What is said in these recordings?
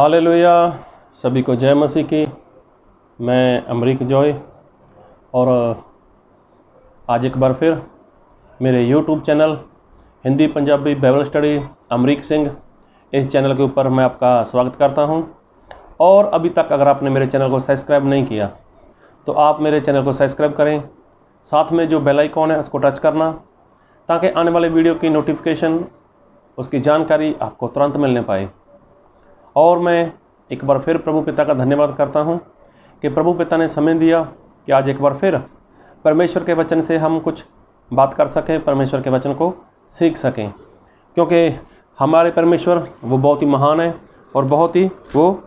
Hallelujah. सभी को जय मसीह की। मैं अमरीक जॉय और आज एक बार फिर मेरे YouTube channel Hindi Punjabi Bible study Amrik Singh, इस चैनल के ऊपर मैं आपका स्वागत करता हूं। और अभी तक अगर आपने मेरे चैनल को सब्सक्राइब नहीं किया तो आप मेरे चैनल को सब्सक्राइब करें, साथ में जो बेल आइकॉन है उसको टच करना, ताकि आने वाले वीडियो की नोटिफिकेशन, उसकी जानकारी आपको तुरंत मिलने पाए। और मैं एक बार फिर प्रभु पिता का धन्यवाद करता हूं कि प्रभु पिता ने समय दिया कि आज एक बार फिर परमेश्वर के वचन से हम कुछ बात कर सकें, परमेश्वर के वचन को सीख सकें, क्योंकि हमारे परमेश्वर वो बहुत ही महान है और बहुत ही वो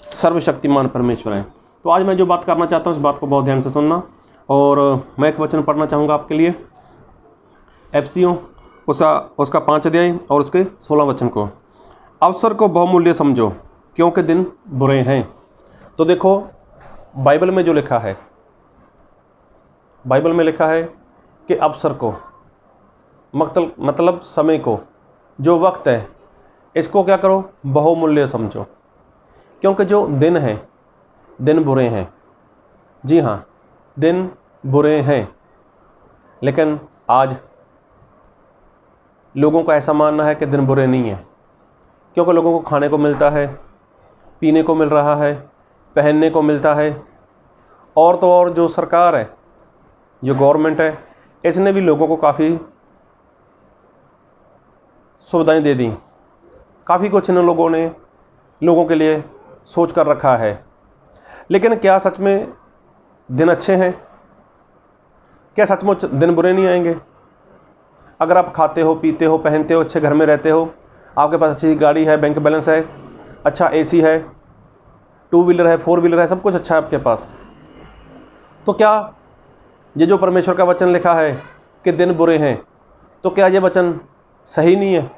सर्वशक्तिमान परमेश्वर है। तो आज मैं जो बात करना चाहता हूँ उस बात को बहुत ध्यान से सुनना। और मैं एक वचन पढ़ना चाहूँगा आपके लिए, एफिसियों उसका 5 अध्याय और उसके 16 वचन को। अवसर को बहुमूल्य समझो क्योंकि दिन बुरे हैं। तो देखो, बाइबल में जो लिखा है, बाइबल में लिखा है कि अवसर को मतलब समय को, जो वक्त है, इसको क्या करो, बहुमूल्य समझो, क्योंकि जो दिन है, दिन बुरे हैं। जी हाँ, दिन बुरे हैं। लेकिन आज लोगों का ऐसा मानना है कि दिन बुरे नहीं है, क्योंकि लोगों को खाने को मिलता है, पीने को मिल रहा है, पहनने को मिलता है। और तो और जो सरकार है, जो गवर्नमेंट है, इसने भी लोगों को काफ़ी सुविधाएं दे दी। काफ़ी कुछ इन लोगों ने लोगों के लिए सोच कर रखा है। लेकिन क्या सच में दिन अच्छे हैं? क्या सचमुच दिन बुरे नहीं आएंगे? अगर आप खाते हो, पीते हो, पहनते हो, अच्छे घर में रहते हो, आपके पास अच्छी गाड़ी है, बैंक बैलेंस है, अच्छा एसी है, 2 व्हीलर है, 4 व्हीलर है, सब कुछ अच्छा है आपके पास, तो क्या ये जो परमेश्वर का वचन लिखा है कि दिन बुरे हैं, तो क्या ये वचन सही नहीं है?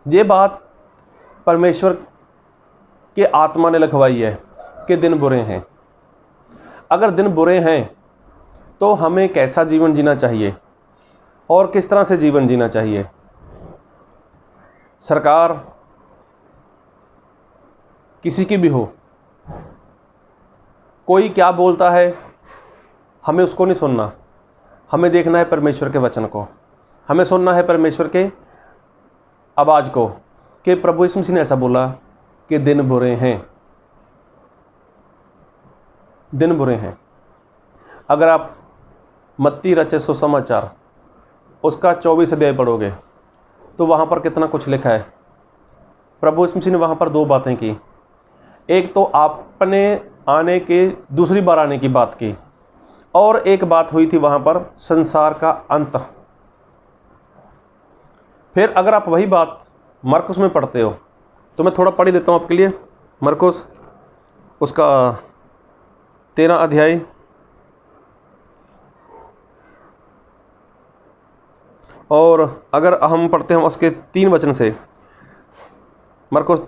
ये बात परमेश्वर के आत्मा ने लिखवाई है कि दिन बुरे हैं। अगर दिन बुरे हैं तो हमें कैसा जीवन जीना चाहिए और किस तरह से जीवन जीना चाहिए? सरकार किसी की भी हो, कोई क्या बोलता है, हमें उसको नहीं सुनना। हमें देखना है परमेश्वर के वचन को, हमें सुनना है परमेश्वर के आवाज़ को कि प्रभु यीशु मसीह ने ऐसा बोला कि दिन बुरे हैं, दिन बुरे हैं। अगर आप मत्ती रचे सुसमाचार उसका 24 अध्याय पढ़ोगे तो वहाँ पर कितना कुछ लिखा है। प्रभु यीशु मसीह ने वहाँ पर 2 बातें की। एक तो आपने आने के दूसरी बार आने की बात की, और एक बात हुई थी वहाँ पर संसार का अंत। फिर अगर आप वही बात मरकुस में पढ़ते हो तो मैं थोड़ा पढ़ ही देता हूँ आपके लिए। मरकुस उसका 13 अध्याय और अगर हम पढ़ते हैं उसके 3 वचन से, मरकुस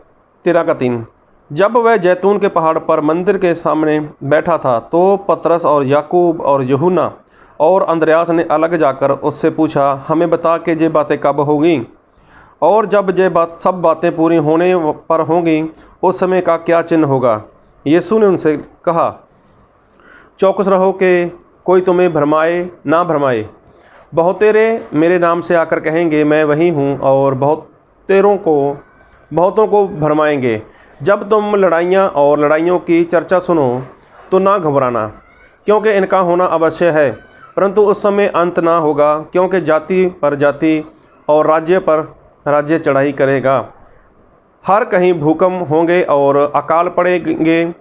13 का 3। जब वह जैतून के पहाड़ पर मंदिर के सामने बैठा था तो पतरस और याकूब और यूहन्ना और अंद्रयास ने अलग जाकर उससे पूछा, हमें बता कि ये बातें कब होगी और जब ये सब बातें पूरी होने पर होंगी उस समय का क्या चिन्ह होगा? यीशु ने उनसे कहा, चौकस रहो कि कोई तुम्हें भरमाए ना भरमाए। बहुतेरे मेरे नाम से आकर कहेंगे मैं वही हूँ, और बहुतों को भरमाएंगे। जब तुम लड़ाइयाँ और लड़ाइयों की चर्चा सुनो तो ना घबराना, क्योंकि इनका होना अवश्य है, परंतु उस समय अंत ना होगा, क्योंकि जाति पर जाति और राज्य पर राज्य चढ़ाई करेगा। हर कहीं भूकंप होंगे और अकाल पड़ेंगे,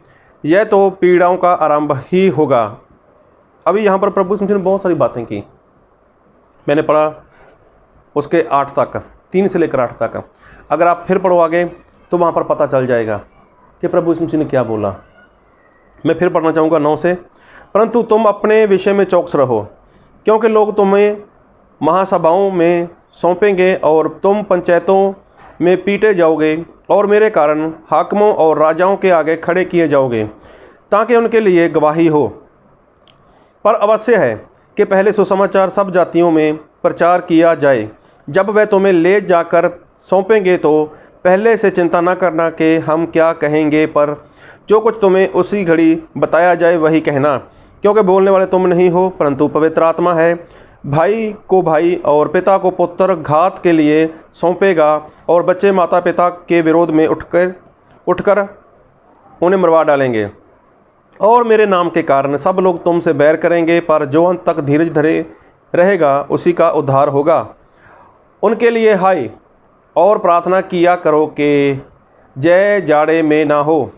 यह तो पीड़ाओं का आरंभ ही होगा। अभी यहाँ पर प्रभु यीशु ने बहुत सारी बातें की। मैंने पढ़ा उसके 8 तक, 3 से लेकर 8 तक। अगर आप फिर पढ़ो आगे तो वहाँ पर पता चल जाएगा कि प्रभु यीशु मसीह ने क्या बोला। मैं फिर पढ़ना चाहूँगा 9 से। परंतु तुम अपने विषय में चौकस रहो, क्योंकि लोग तुम्हें महासभाओं में सौंपेंगे और तुम पंचायतों में पीटे जाओगे और मेरे कारण हाकिमों और राजाओं के आगे खड़े किए जाओगे, ताकि उनके लिए गवाही हो। पर अवश्य है कि पहले सुसमाचार सब जातियों में प्रचार किया जाए। जब वह तुम्हें ले जाकर सौंपेंगे तो पहले से चिंता न करना कि हम क्या कहेंगे, पर जो कुछ तुम्हें उसी घड़ी बताया जाए वही कहना, क्योंकि बोलने वाले तुम नहीं हो परंतु पवित्र आत्मा है। भाई को भाई और पिता को पुत्र घात के लिए सौंपेगा, और बच्चे माता पिता के विरोध में उठकर उन्हें मरवा डालेंगे। और मेरे नाम के कारण सब लोग तुमसे बैर करेंगे, पर जो अंत तक धीरज धरे रहेगा उसी का उद्धार होगा। उनके लिए हाय और प्रार्थना किया करो कि जय जाड़े में ना हो,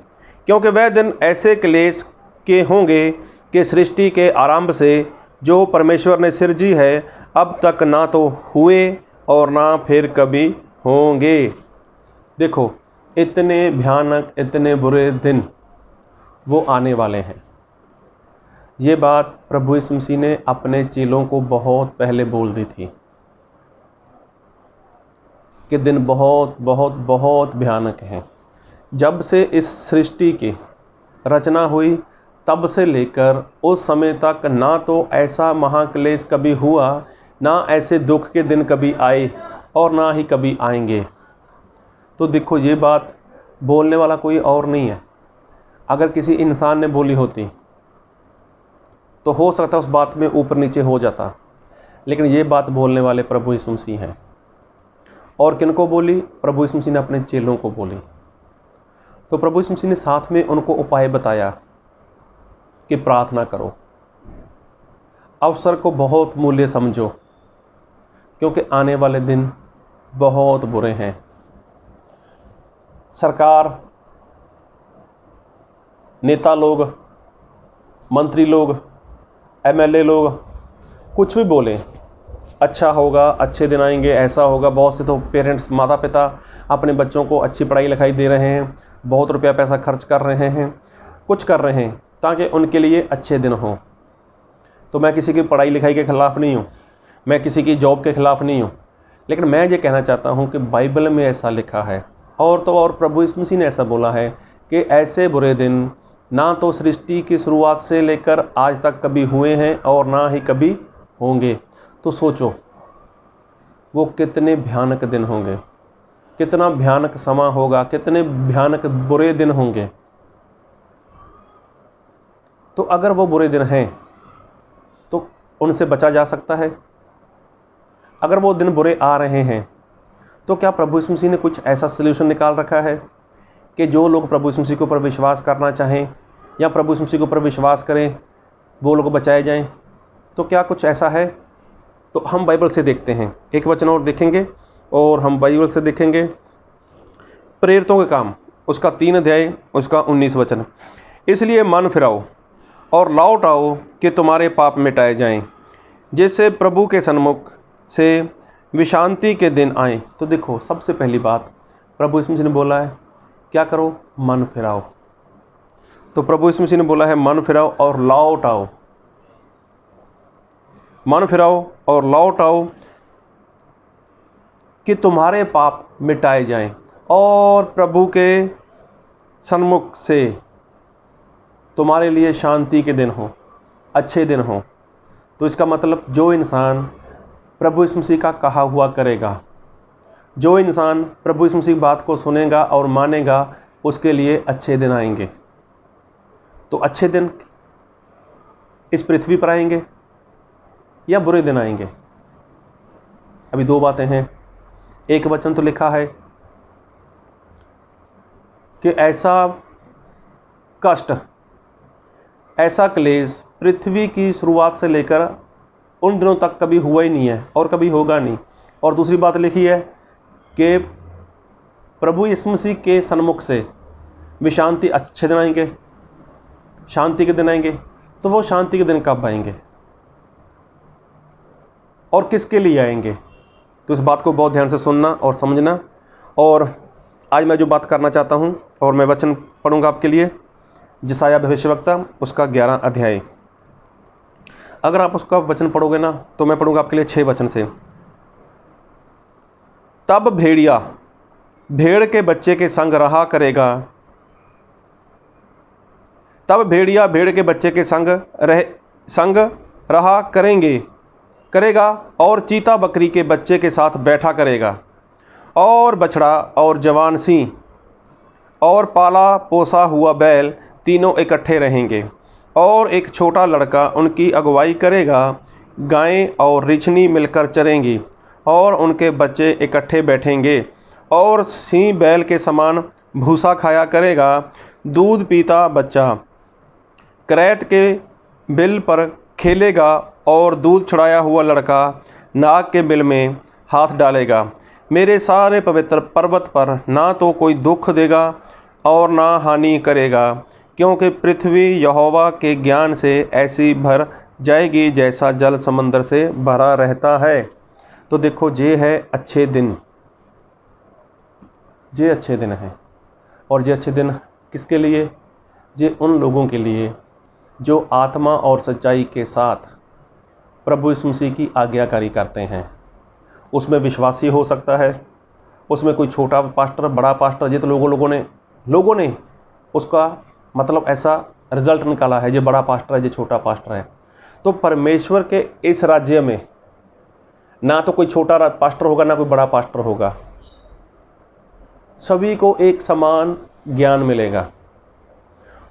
क्योंकि वह दिन ऐसे क्लेश के होंगे कि सृष्टि के आरंभ से जो परमेश्वर ने सिरजी है अब तक ना तो हुए और ना फिर कभी होंगे। देखो, इतने भयानक, इतने बुरे दिन वो आने वाले हैं। ये बात प्रभु यीशु मसीह ने अपने चेलों को बहुत पहले बोल दी थी कि दिन बहुत बहुत बहुत भयानक हैं। जब से इस सृष्टि की रचना हुई तब से लेकर उस समय तक ना तो ऐसा महाक्लेश कभी हुआ, ना ऐसे दुख के दिन कभी आए और ना ही कभी आएंगे। तो देखो, ये बात बोलने वाला कोई और नहीं है। अगर किसी इंसान ने बोली होती तो हो सकता है उस बात में ऊपर नीचे हो जाता, लेकिन ये बात बोलने वाले प्रभु यीशु मसीह हैं। और किनको बोली? प्रभु यीशु मसीह ने अपने चेलों को बोली। तो प्रभु यीशु मसीह ने साथ में उनको उपाय बताया कि प्रार्थना करो, अवसर को बहुत मूल्य समझो, क्योंकि आने वाले दिन बहुत बुरे हैं। सरकार, नेता लोग, मंत्री लोग, एमएलए लोग कुछ भी बोलें, अच्छा होगा, अच्छे दिन आएंगे, ऐसा होगा। बहुत से तो पेरेंट्स, माता पिता अपने बच्चों को अच्छी पढ़ाई लिखाई दे रहे हैं, बहुत रुपया पैसा खर्च कर रहे हैं, कुछ कर रहे हैं ताकि उनके लिए अच्छे दिन हों। तो मैं किसी की पढ़ाई लिखाई के ख़िलाफ़ नहीं हूँ, मैं किसी की जॉब के ख़िलाफ़ नहीं हूँ, लेकिन मैं ये कहना चाहता हूँ कि बाइबल में ऐसा लिखा है और तो और प्रभु यीशु मसीह ने ऐसा बोला है कि ऐसे बुरे दिन ना तो सृष्टि की शुरुआत से लेकर आज तक कभी हुए हैं और ना ही कभी होंगे। तो सोचो वो कितने भयानक दिन होंगे, कितना भयानक समय होगा, कितने भयानक बुरे दिन होंगे। तो अगर वो बुरे दिन हैं तो उनसे बचा जा सकता है। अगर वो दिन बुरे आ रहे हैं तो क्या प्रभु यीशु मसीह ने कुछ ऐसा सल्यूशन निकाल रखा है कि जो लोग प्रभु यीशु मसीह के ऊपर विश्वास करना चाहें या प्रभु यीशु मसीह के ऊपर विश्वास करें वो लोग बचाए जाएं? तो क्या कुछ ऐसा है? तो हम बाइबल से देखते हैं, एक वचन और देखेंगे और हम बाइबल से देखेंगे प्रेरितों के काम, उसका 3 अध्याय, उसका 19 वचन। इसलिए मन फिराओ और लौट आओ कि तुम्हारे पाप मिटाए जाएं, जिससे प्रभु के सन्मुख से विश्रांति के दिन आएँ। तो देखो, सबसे पहली बात प्रभु यीशु मसीह ने बोला है क्या करो? मन फिराओ। तो प्रभु यीशु मसीह ने बोला है मन फिराओ और लौट आओ, मन फिराओ और लौट आओ कि तुम्हारे पाप मिटाए जाएं और प्रभु के सन्मुख से तुम्हारे लिए शांति के दिन हो, अच्छे दिन हो। तो इसका मतलब जो इंसान प्रभु यीशु मसीह का कहा हुआ करेगा, जो इंसान प्रभु यीशु मसीह की बात को सुनेगा और मानेगा, उसके लिए अच्छे दिन आएंगे। तो अच्छे दिन इस पृथ्वी पर आएंगे या बुरे दिन आएंगे? अभी 2 बातें हैं। एक वचन तो लिखा है कि ऐसा कष्ट, ऐसा क्लेश पृथ्वी की शुरुआत से लेकर उन दिनों तक कभी हुआ ही नहीं है और कभी होगा नहीं। और दूसरी बात लिखी है कि प्रभु यीशु मसीह के सन्मुख से विश्रांति, अच्छे दिन आएंगे, शांति के दिन आएंगे। तो वो शांति के दिन कब आएंगे और किसके लिए आएंगे? तो इस बात को बहुत ध्यान से सुनना और समझना। और आज मैं जो बात करना चाहता हूँ और मैं वचन पढ़ूंगा आपके लिए, यशायाह भविष्यवक्ता, उसका 11 अध्याय। अगर आप उसका वचन पढ़ोगे ना तो मैं पढ़ूंगा आपके लिए 6 वचन से। तब भेड़िया भेड़ के बच्चे के संग रहा करेगा, तब भेड़िया भेड़ के बच्चे के संग रहा करेगा और चीता बकरी के बच्चे के साथ बैठा करेगा और बछड़ा और जवान सिंह और पाला पोसा हुआ बैल तीनों इकट्ठे रहेंगे, और एक छोटा लड़का उनकी अगुवाई करेगा। गायें और रिछनी मिलकर चरेंगी, और उनके बच्चे इकट्ठे बैठेंगे, और सिंह बैल के समान भूसा खाया करेगा। दूध पीता बच्चा करैत के बिल पर खेलेगा, और दूध छुड़ाया हुआ लड़का नाग के बिल में हाथ डालेगा। मेरे सारे पवित्र पर्वत पर ना तो कोई दुख देगा और ना हानि करेगा, क्योंकि पृथ्वी यहोवा के ज्ञान से ऐसी भर जाएगी जैसा जल समंदर से भरा रहता है। तो देखो, ये है अच्छे दिन, ये अच्छे दिन हैं। और ये अच्छे दिन किसके लिए? ये उन लोगों के लिए जो आत्मा और सच्चाई के साथ प्रभु यीशु मसीह की आज्ञाकारी करते हैं। उसमें विश्वासी हो सकता है, उसमें कोई छोटा पास्टर, बड़ा पास्टर, ये तो लोगों ने उसका मतलब ऐसा रिजल्ट निकाला है, ये बड़ा पास्टर है, ये छोटा पास्टर है। तो परमेश्वर के इस राज्य में ना तो कोई छोटा पास्टर होगा, ना कोई बड़ा पास्टर होगा, सभी को एक समान ज्ञान मिलेगा।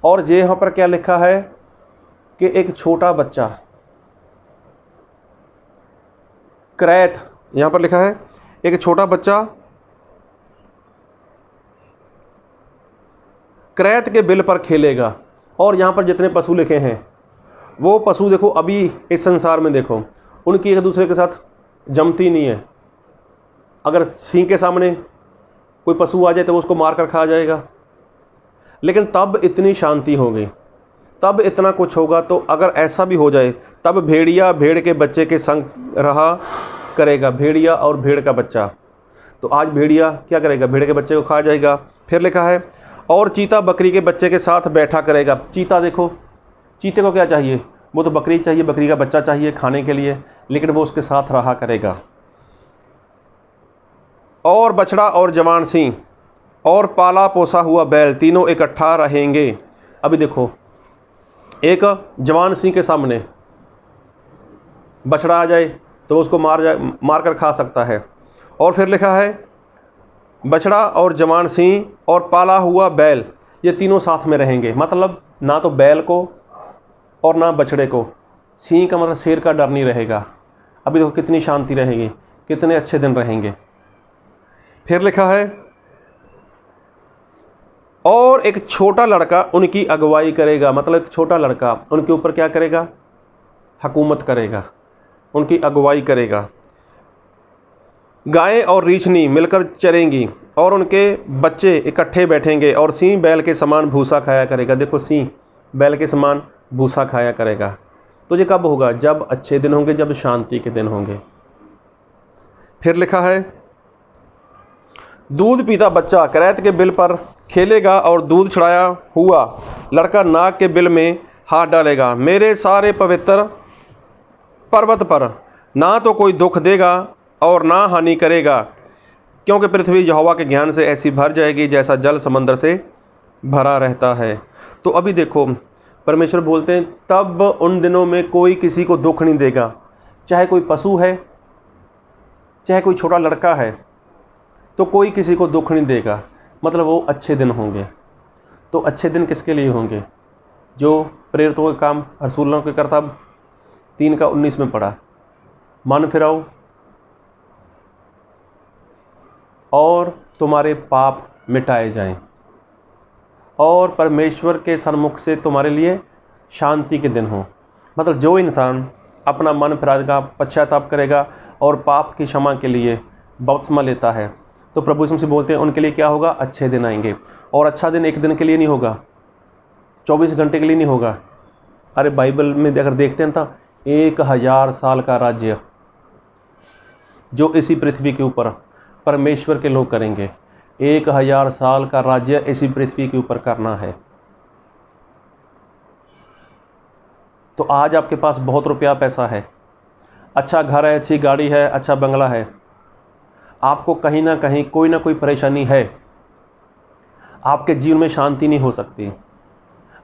और ये यहाँ पर क्या लिखा है कि एक छोटा बच्चा करैत, यहाँ पर लिखा है एक छोटा बच्चा करैत के बिल पर खेलेगा। और यहाँ पर जितने पशु लिखे हैं वो पशु देखो, अभी इस संसार में देखो, उनकी एक दूसरे के साथ जमती नहीं है। अगर सिंह के सामने कोई पशु आ जाए तो वो उसको मार कर खा जाएगा, लेकिन तब इतनी शांति होगी, तब इतना कुछ होगा। तो अगर ऐसा भी हो जाए, तब भेड़िया भेड़ के बच्चे के संग रहा करेगा, भेड़िया और भेड़ का बच्चा। तो आज भेड़िया क्या करेगा? भेड़ के बच्चे को खा जाएगा। फिर लिखा है और चीता बकरी के बच्चे के साथ बैठा करेगा। चीता देखो, चीते को क्या चाहिए? वो तो बकरी चाहिए, बकरी का बच्चा चाहिए खाने के लिए, लेकिन वो उसके साथ रहा करेगा। और बछड़ा और जवान सिंह और पाला पोसा हुआ बैल तीनों इकट्ठा रहेंगे। अभी देखो, एक जवान सिंह के सामने बछड़ा आ जाए तो उसको मार कर खा सकता है। और फिर लिखा है बछड़ा और जवान सिंह और पाला हुआ बैल, ये तीनों साथ में रहेंगे। मतलब ना तो बैल को और ना बछड़े को। सिंह का मतलब शेर का डर नहीं रहेगा। अभी देखो कितनी शांति रहेगी, कितने अच्छे दिन रहेंगे। फिर लिखा है और एक छोटा लड़का उनकी अगुवाई करेगा। मतलब एक छोटा लड़का उनके ऊपर क्या करेगा? हुकूमत करेगा, उनकी अगुवाई करेगा। गायें और रीछनी मिलकर चरेंगी, और उनके बच्चे इकट्ठे बैठेंगे, और सिंह बैल के समान भूसा खाया करेगा। देखो, सिंह बैल के समान भूसा खाया करेगा। तो ये कब होगा? जब अच्छे दिन होंगे, जब शांति के दिन होंगे। फिर लिखा है दूध पीता बच्चा करैत के बिल पर खेलेगा, और दूध छुड़ाया हुआ लड़का नाग के बिल में हाथ डालेगा। मेरे सारे पवित्र पर्वत पर ना तो कोई दुख देगा और ना हानि करेगा, क्योंकि पृथ्वी यहोवा के ज्ञान से ऐसी भर जाएगी जैसा जल समंदर से भरा रहता है। तो अभी देखो, परमेश्वर बोलते हैं तब उन दिनों में कोई किसी को दुख नहीं देगा, चाहे कोई पशु है, चाहे कोई छोटा लड़का है, तो कोई किसी को दुख नहीं देगा। मतलब वो अच्छे दिन होंगे। तो अच्छे दिन किसके लिए होंगे? जो प्रेरितों के काम रसूलों के करतब 3:19 में पढ़ा, मन फिराओ और तुम्हारे पाप मिटाए जाएं, और परमेश्वर के सन्मुख से तुम्हारे लिए शांति के दिन हो। मतलब जो इंसान अपना मन फिराएगा, पश्चाताप करेगा और पाप की क्षमा के लिए बपतिस्मा लेता है, तो प्रभु यीशु मसीह बोलते हैं उनके लिए क्या होगा? अच्छे दिन आएंगे। और अच्छा दिन एक दिन के लिए नहीं होगा, 24 घंटे के लिए नहीं होगा। अरे बाइबल में अगर देखते हैं तो 1000 साल का राज्य जो इसी पृथ्वी के ऊपर परमेश्वर के लोग करेंगे। 1000 साल का राज्य इसी पृथ्वी के ऊपर करना है। तो आज आपके पास बहुत रुपया पैसा है, अच्छा घर है, अच्छी गाड़ी है, अच्छा बंगला है, आपको कहीं ना कहीं कोई ना कोई परेशानी है, आपके जीवन में शांति नहीं हो सकती।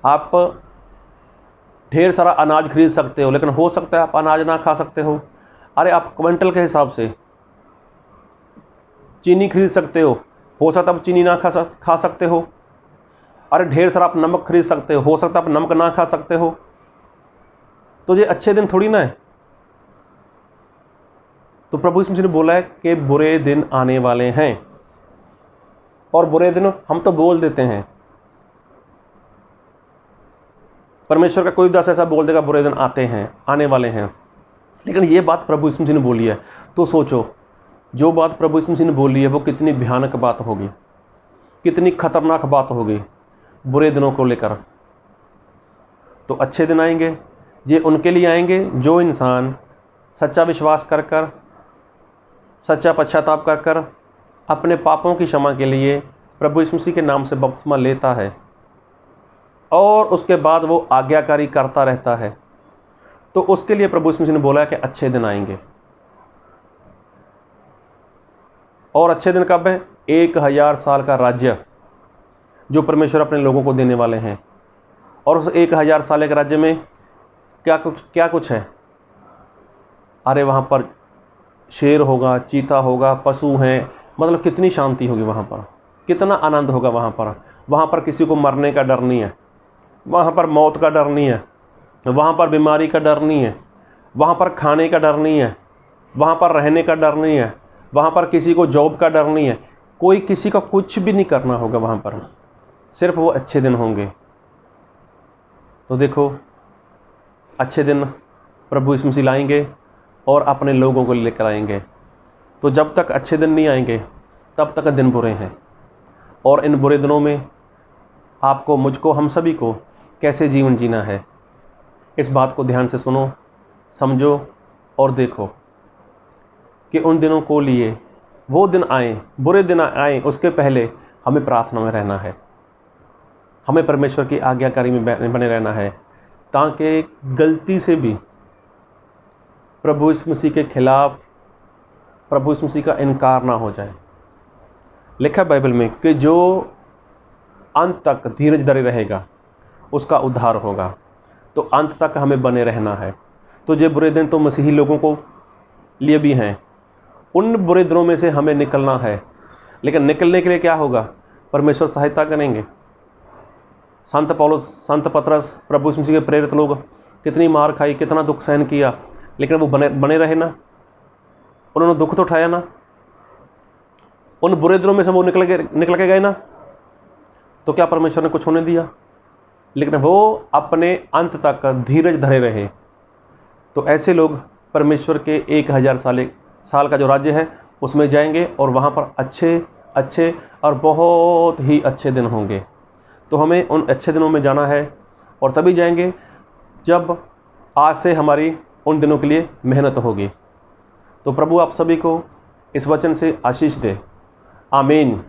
आप ढेर सारा अनाज खरीद सकते हो, लेकिन हो सकता है आप अनाज ना खा सकते हो। अरे आप क्विंटल के हिसाब से चीनी खरीद सकते हो सकता है आप चीनी ना खा सकते हो। अरे ढेर सारा आप नमक खरीद सकते हो सकता है आप नमक ना खा सकते हो। तो ये अच्छे दिन थोड़ी ना है। तो प्रभु यीशु मसीह ने बोला है कि बुरे दिन आने वाले हैं, और बुरे दिन हम तो बोल देते हैं। परमेश्वर का कोई दास ऐसा बोल देगा बुरे दिन आते हैं, आने वाले हैं, लेकिन ये बात प्रभु यीशु मसीह ने बोली है। तो सोचो, जो बात प्रभु यीशु मसीह ने बोली है वो कितनी भयानक बात होगी, कितनी खतरनाक बात होगी बुरे दिनों को लेकर। तो अच्छे दिन आएंगे, ये उनके लिए आएंगे जो इंसान सच्चा विश्वास कर कर, सच्चा पश्चाताप कर कर अपने पापों की क्षमा के लिए प्रभु यीशु मसीह के नाम से बपतिस्मा लेता है और उसके बाद वो आज्ञाकारी करता रहता है। तो उसके लिए प्रभु यीशु मसीह ने बोला है कि अच्छे दिन आएंगे। और अच्छे दिन कब है? 1000 साल का राज्य जो परमेश्वर अपने लोगों को देने वाले हैं। और उस 1000 साल के राज्य में क्या कुछ है? अरे वहाँ पर शेर होगा, चीता होगा, पशु हैं, मतलब कितनी शांति होगी वहाँ पर, कितना आनंद होगा वहाँ पर। वहाँ पर किसी को मरने का डर नहीं है, वहाँ पर मौत का डर नहीं है, वहाँ पर बीमारी का डर नहीं है, वहाँ पर खाने का डर नहीं है, वहाँ पर रहने का डर नहीं है, वहाँ पर किसी को जॉब का डर नहीं है, कोई किसी का कुछ भी नहीं करना होगा वहाँ पर, सिर्फ वो अच्छे दिन होंगे। तो देखो, अच्छे दिन प्रभु यीशु मसीह लाएंगे और अपने लोगों को लेकर आएंगे। तो जब तक अच्छे दिन नहीं आएंगे तब तक दिन बुरे हैं। और इन बुरे दिनों में आपको, मुझको, हम सभी को कैसे जीवन जीना है, इस बात को ध्यान से सुनो, समझो और देखो कि उन दिनों को लिए, वो दिन आए, बुरे दिन आए, उसके पहले हमें प्रार्थना में रहना है, हमें परमेश्वर की आज्ञाकारी में बने रहना है, ताकि गलती से भी प्रभु यीशु मसीह के खिलाफ, प्रभु यीशु मसीह का इनकार ना हो जाए। लिखा बाइबल में कि जो अंत तक धीरज धरे रहेगा उसका उद्धार होगा। तो अंत तक हमें बने रहना है। तो ये बुरे दिन तो मसीही लोगों को लिए भी हैं, उन बुरे दिनों में से हमें निकलना है। लेकिन निकलने के लिए क्या होगा? परमेश्वर सहायता करेंगे। संत पौलुस, संत पतरस, प्रभु यीशु मसीह के प्रेरित लोग कितनी मार खाई, कितना दुख सहन किया, लेकिन वो बने रहे ना, उन्होंने दुख तो उठाया ना, उन बुरे दिनों में से वो निकल के गए ना। तो क्या परमेश्वर ने कुछ होने दिया? लेकिन वो अपने अंत तक धीरज धरे रहे। तो ऐसे लोग परमेश्वर के 1000 साल का जो राज्य है उसमें जाएंगे और वहाँ पर अच्छे और बहुत ही अच्छे दिन होंगे। तो हमें उन अच्छे दिनों में जाना है, और तभी जाएंगे जब आज से हमारी उन दिनों के लिए मेहनत होगी। तो प्रभु आप सभी को इस वचन से आशीष दे। आमीन।